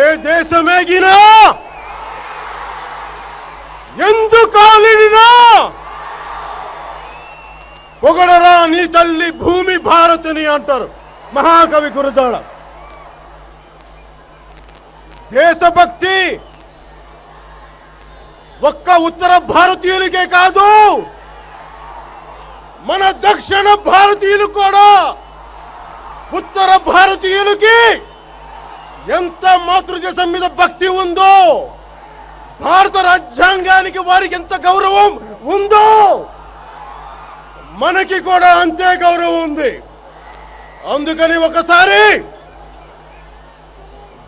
ఏ దేశమేగినా ఎందుకాలినా పొగడరా నీ తల్లి భూమి భారతిని అంటారు మహాకవి గురజాడ. దేశభక్తి ఒక్క ఉత్తర భారతీయులకే కాదు, మన దక్షిణ భారతీయులు కూడా, ఉత్తర భారతీయులకి ఎంత మాతృదేశం మీద భక్తి ఉందో, భారత రాజ్యాంగానికి వారికి ఎంత గౌరవం ఉందో మనకి కూడా అంతే గౌరవం ఉంది. అందుకని ఒకసారి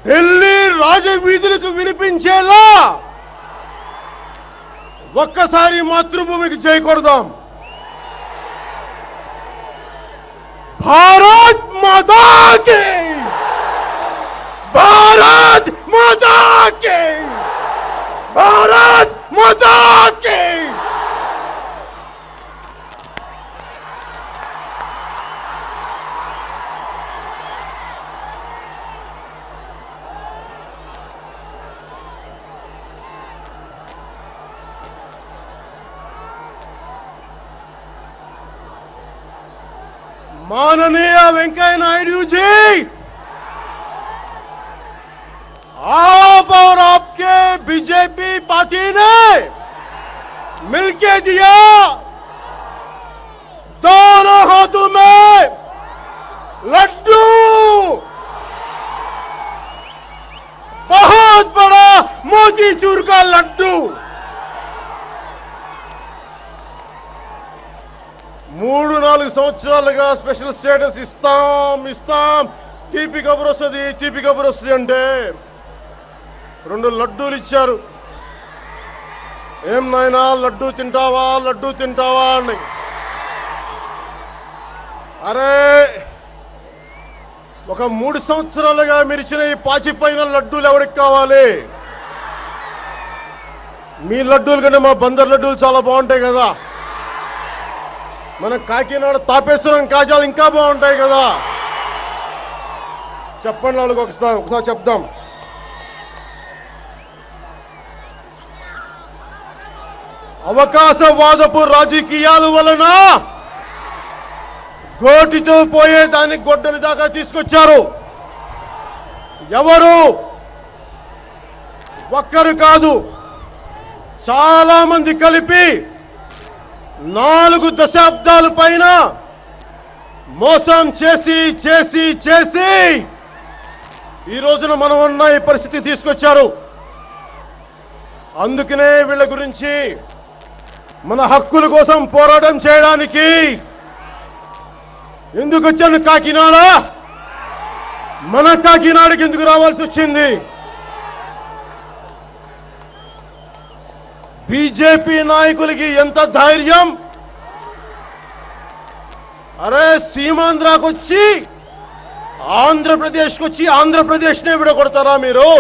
ఢిల్లీ రాజవీధులకు వినిపించేలా ఒక్కసారి మాతృభూమికి జై కొడదాం. భారత్ మాతా కీ, భారత్ మాతా కీ, భారత్ మాతా కీ. माननीय वेंकैया नायडू जी, आप और आपके बीजेपी पार्टी ने मिलके दिया दोनों हाथों में लड्डू, बहुत बड़ा मोतीचूर का लड्डू। 3-4 సంవత్సరాలుగా స్పెషల్ స్టేటస్ ఇస్తాం తీపి కబురు వస్తుంది అంటే 2 లడ్డూలు ఇచ్చారు. ఏం నాయనా లడ్డూ తింటావా అని. అరే ఒక 3 సంవత్సరాలుగా మీరు ఇచ్చిన ఈ పాచిపోయిన లడ్డూలు ఎవరికి కావాలి? మీ లడ్డూలు కంటే మా బందర్ లడ్డూలు చాలా బాగుంటాయి కదా, మన కాకినాడ తాపేశ్వరం కాజాలు ఇంకా బాగుంటాయి కదా. చెప్పండి వాళ్ళకి ఒకసారి చెప్దాం. అవకాశవాదపు రాజకీయాల వలన గోటితో పోయే దాన్ని గొడ్డల దాకా తీసుకొచ్చారు. ఎవరు? ఒక్కరు కాదు, చాలా మంది కలిపి 4 దశాబ్దాల పైన మోసం చేసి ఈ రోజున మనం ఉన్న ఈ పరిస్థితి తీసుకొచ్చారు. అందుకనే వీళ్ళ గురించి మన హక్కుల కోసం పోరాటం చేయడానికి ఎందుకు వచ్చాను కాకినాడ? మన కాకినాడకి ఎందుకు రావాల్సి వచ్చింది? బీజేపీ నాయకులకి ఎంత ధైర్యం! అరే సీమాంధ్రకు వచ్చి ఆంధ్రప్రదేశ్కి వచ్చి ఆంధ్రప్రదేశ్నే విడగొడతారా మీరు?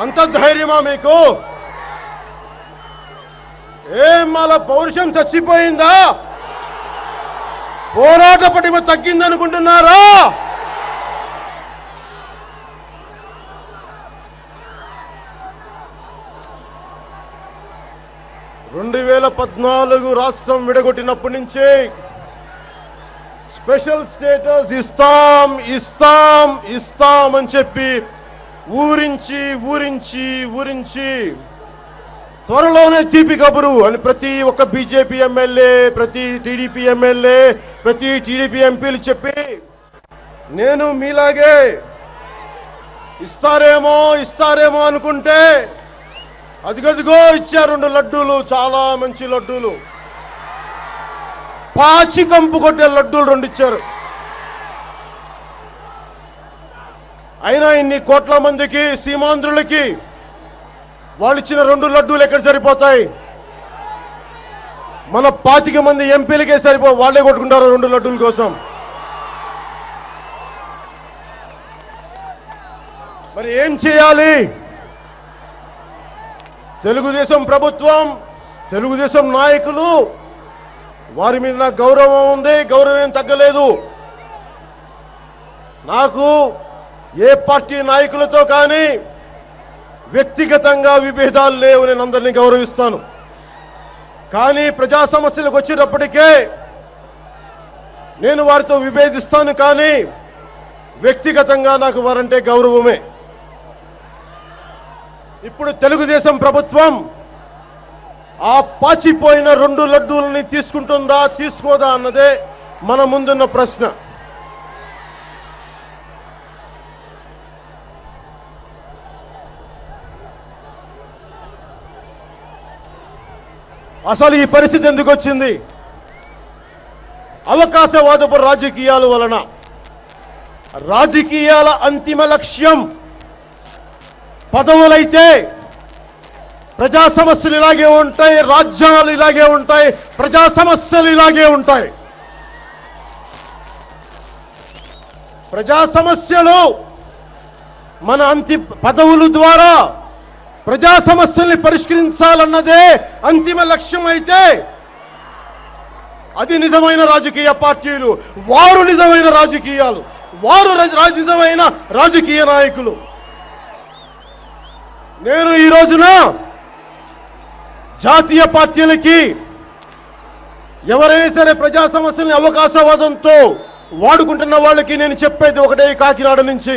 అంత ధైర్యమా మీకు? ఏం అలా పౌరుషం చచ్చిపోయిందా? పోరాట పటిమ తగ్గిందనుకుంటున్నారా? 2014 రాష్ట్రం విడగొట్టినప్పటి నుంచి స్పెషల్ స్టేటస్ ఇస్తాం అని చెప్పి ఊరించి త్వరలోనే తీపి కబురు అని ప్రతి ఒక్క బీజేపీ ఎమ్మెల్యే, ప్రతి టీడీపీ ఎమ్మెల్యే, ప్రతి టీడీపీ ఎంపీలు చెప్పి నేను మీలాగే ఇస్తారేమో అనుకుంటే అదిగదిగో ఇచ్చారు 2 లడ్డూలు, చాలా మంచి లడ్డూలు, పాచి కంపు కొట్టే లడ్డూలు 2 ఇచ్చారు. అయినా ఇన్ని కోట్ల మందికి సీమాంధ్రులకి వాళ్ళు ఇచ్చిన 2 లడ్డూలు ఎక్కడ సరిపోతాయి? మన 25 మంది ఎంపీలకే వాళ్ళే కొట్టుకుంటారు 2 లడ్డూల కోసం. మరి ఏం చేయాలి? తెలుగుదేశం ప్రభుత్వం, తెలుగుదేశం నాయకులు, వారి మీద నాకు గౌరవం ఉంది, గౌరవం ఏం తగ్గలేదు. నాకు ఏ పార్టీ నాయకులతో కానీ వ్యక్తిగతంగా విభేదాలు లేవు, నేను అందరినీ గౌరవిస్తాను. కానీ ప్రజా సమస్యలకు వచ్చేటప్పటికే నేను వారితో విభేదిస్తాను, కానీ వ్యక్తిగతంగా నాకు వారంటే గౌరవమే. ఇప్పుడు తెలుగుదేశం ప్రభుత్వం ఆ పాచిపోయిన 2 లడ్డూలని తీసుకుంటుందా తీసుకోదా అన్నదే మన ముందున్న ప్రశ్న. అసలు ఈ పరిస్థితి ఎందుకు వచ్చింది? అవకాశవాదపు రాజకీయాల వలన. రాజకీయాల అంతిమ లక్ష్యం పదవులైతే ప్రజా సమస్యలు ఇలాగే ఉంటాయి, రాజ్యాలు ఇలాగే ఉంటాయి, ప్రజా సమస్యలు ఇలాగే ఉంటాయి. ప్రజా సమస్యలు మన పదవుల ద్వారా ప్రజా సమస్యల్ని పరిష్కరించాలన్నదే అంతిమ లక్ష్యం అయితే అది నిజమైన రాజకీయ పార్టీలు, వారు నిజమైన రాజకీయాలు, వారు నిజమైన రాజకీయ నాయకులు. నేను ఈ రోజున జాతీయ పార్టీలకి ఎవరైనా సరే ప్రజా సమస్యల్ని అవకాశవాదంతో వాడుకుంటున్న వాళ్ళకి నేను చెప్పేది ఒకటే, కాకినాడ నుంచి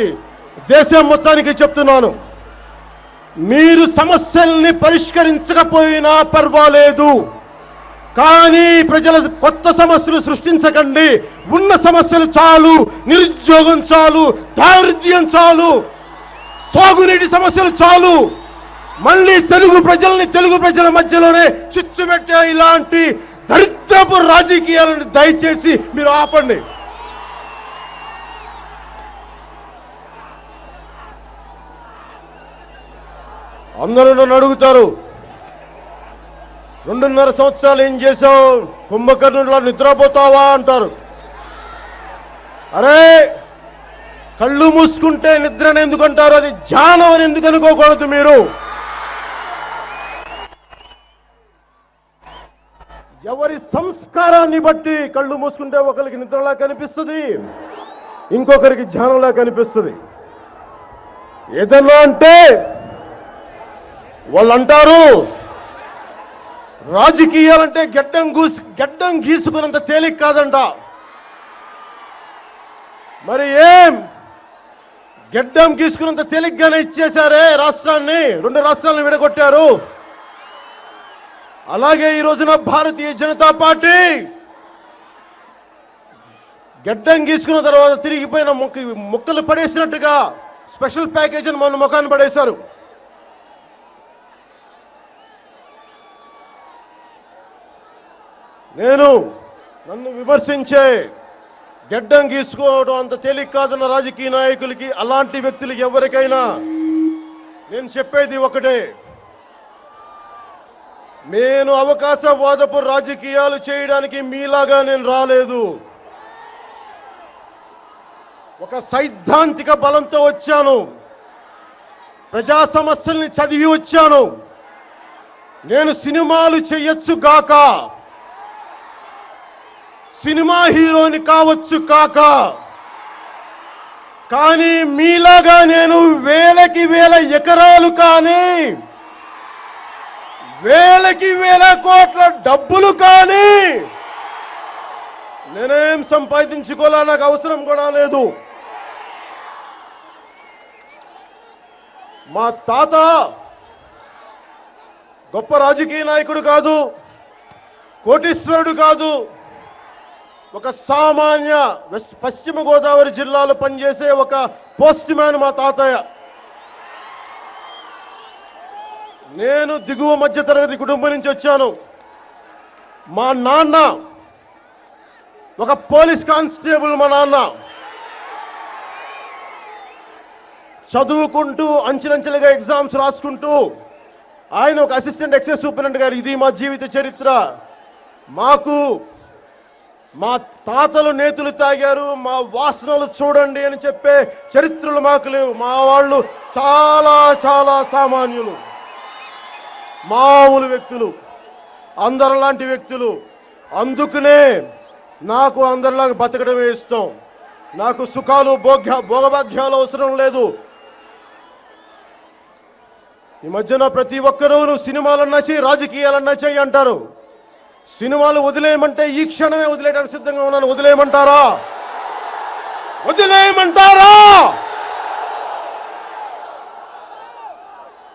దేశం మొత్తానికి చెప్తున్నాను, మీరు సమస్యల్ని పరిష్కరించకపోయినా పర్వాలేదు, కానీ ప్రజల కొత్త సమస్యలు సృష్టించకండి. ఉన్న సమస్యలు చాలు, నిరుద్యోగం చాలు, దారిద్ర్యం చాలు, సాగునీటి సమస్యలు చాలు. మళ్ళీ తెలుగు ప్రజల మధ్యలోనే చిచ్చు పెట్టే ఇలాంటి దరిద్రపు రాజకీయాలను దయచేసి మీరు ఆపండి. అందరూ నన్ను అడుగుతారు, 2.5 సంవత్సరాలు ఏం చేశావు, కుంభకర్ణుడిలా నిద్రపోతావా అంటారు. అరే, కళ్ళు మూసుకుంటే నిద్రను ఎందుకంటారు? అది ధ్యానం అని ఎందుకు అనుకోకూడదు? మీరు ఎవరి సంస్కారాన్ని బట్టి కళ్ళు మూసుకుంటే ఒకరికి నిద్రలా కనిపిస్తుంది, ఇంకొకరికి ధ్యానంలా కనిపిస్తుంది. ఏదన్నా అంటే వాళ్ళు అంటారు రాజకీయాలంటే గడ్డం గీసుకున్నంత తేలిక కాదంట. మరి ఏం గడ్డం గీసుకున్నంత తేలిగ్గానే ఇచ్చేశారే రాష్ట్రాన్ని, 2 రాష్ట్రాలను విడగొట్టారు. అలాగే ఈ రోజున భారతీయ జనతా పార్టీ గడ్డం గీసుకున్న తర్వాత తిరిగిపోయిన ముక్కలు పడేసినట్టుగా స్పెషల్ ప్యాకేజ్ అని మన ముఖాన్ని పడేశారు. నన్ను విమర్శించే గడ్డం గీసుకోవడం అంత తేలిక కాదన్న రాజకీయ నాయకులకి, అలాంటి వ్యక్తులకి ఎవరికైనా నేను చెప్పేది ఒకటే, నేను అవకాశవాదపు రాజకీయాలు చేయడానికి మీలాగా నేను రాలేదు. ఒక సైద్ధాంతిక బలంతో వచ్చాను, ప్రజా సమస్యల్ని చదివి వచ్చాను. నేను సినిమాలు చేయొచ్చు గాక, సినిమా హీరోని కావచ్చు కాక, కానీ మీలాగా నేను వేలకి వేల ఎకరాలు కానీ వేలకి వేల కోట్ల డబ్బులు కానీ నేనేం సంపాదించుకోవాలా, నాకు అవసరం కూడా లేదు. మా తాత గొప్ప రాజకీయ నాయకుడు కాదు, కోటీశ్వరుడు కాదు, ఒక సామాన్య పశ్చిమ గోదావరి జిల్లాలో పనిచేసే ఒక పోస్ట్ మ్యాన్ మా తాతయ్య. నేను దిగువ మధ్యతరగతి కుటుంబం నుంచి వచ్చాను. మా నాన్న ఒక పోలీస్ కానిస్టేబుల్. మా నాన్న చదువుకుంటూ అంచెలంచెలుగా ఎగ్జామ్స్ రాసుకుంటూ ఆయన ఒక అసిస్టెంట్ ఎక్సైజ్ సూపరింటెండెంట్ గారు. ఇది మా జీవిత చరిత్ర. మా తాతలు నేతులు తాగారు, మా వాసనలు చూడండి అని చెప్పే చరిత్రలు మాకు లేవు. మా వాళ్ళు చాలా చాలా సామాన్యులు, మామూలు వ్యక్తులు, అందరిలాంటి వ్యక్తులు. అందుకనే నాకు అందరిలాగా బతకడమే ఇష్టం. నాకు సుఖాలు భోగభాగ్యాలు అవసరం లేదు. ఈ మధ్యన ప్రతి ఒక్కరూ నువ్వు సినిమాలన్నా చెయ్యి, రాజకీయాలన్నా చెయ్యి అంటారు. సినిమాలు వదిలేయమంటే ఈ క్షణమే వదిలేయడానికి సిద్ధంగా ఉన్నాను. వదిలేయమంటారా? వదిలేయమంటారా?